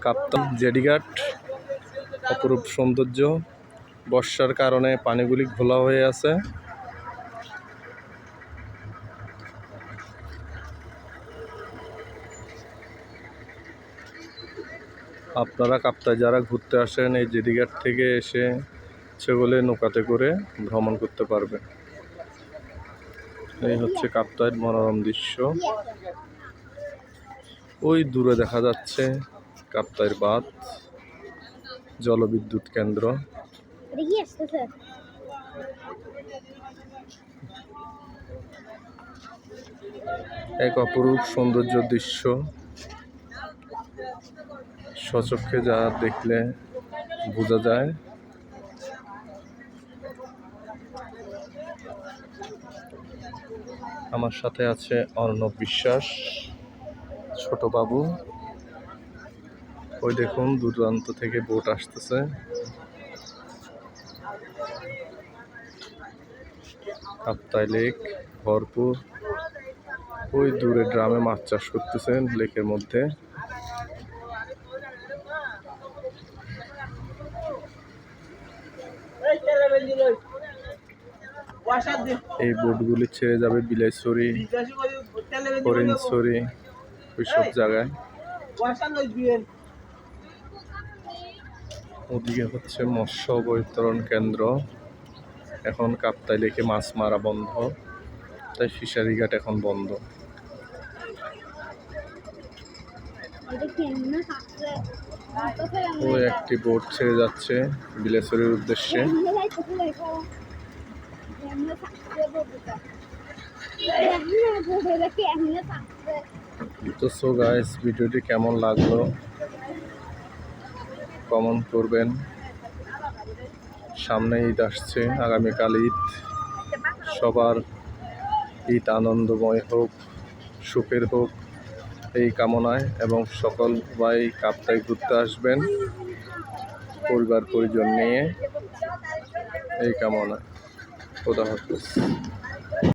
কাপ্তাই জেডিঘাট অপরূপ সৌন্দর্য। বর্ষার কারণে পানিগুলি ঘোলা হয়ে আছে। আপনারা কাপ্তাই যারা ঘুরতে আসেন এই জেডিঘাট থেকে এসে সেগুলো নৌকাতে করে ভ্রমণ করতে পারবেন। এই হচ্ছে কাপ্তাইয়ের মনোরম দৃশ্য। ওই দূরে দেখা যাচ্ছে কাপ্তাইয়ের বাঁধ, জলবিদ্যুৎ কেন্দ্র। এক অপরূপ সৌন্দর্য দৃশ্য, স্বচক্ষে যা দেখলে বোঝা যায়। আমার সাথে আছে অর্ণব বিশ্বাস, ছোট বাবু। ওই দেখুন দূরান্ত থেকে বোট আসতেছে। কাপ্তাই লেক ভরপুর। ওই দূরে ড্রামে মাছ চাষ করতেছেন লেকের মধ্যে। এই বোটগুলি ছেড়ে যাবে বিলাইছড়ি, হরিণছড়ি, ওইসব জায়গায়। ওদিকে হচ্ছে মৎস্য বৈতরণ কেন্দ্র। এখন কাপ্তাই লেকে মাছ মারা বন্ধ, তাই ফিশারি ঘাট এখন বন্ধ। ওই একটি বোট ছেড়ে যাচ্ছে বিলাইছড়ির উদ্দেশ্যে। তো সো গাইস, ভিডিওটি কেমন লাগলো কমেন্ট করবেন। সামনে ঈদ আসছে, আগামীকাল ঈদ। সবার ঈদ আনন্দময় হোক, সুখের হোক এই কামনায়, এবং সকল ভাই কাপ্তাই ঘুরতে আসবেন পরিবার পরিজন নিয়ে এই কামনায়। খোদা হাফেজ।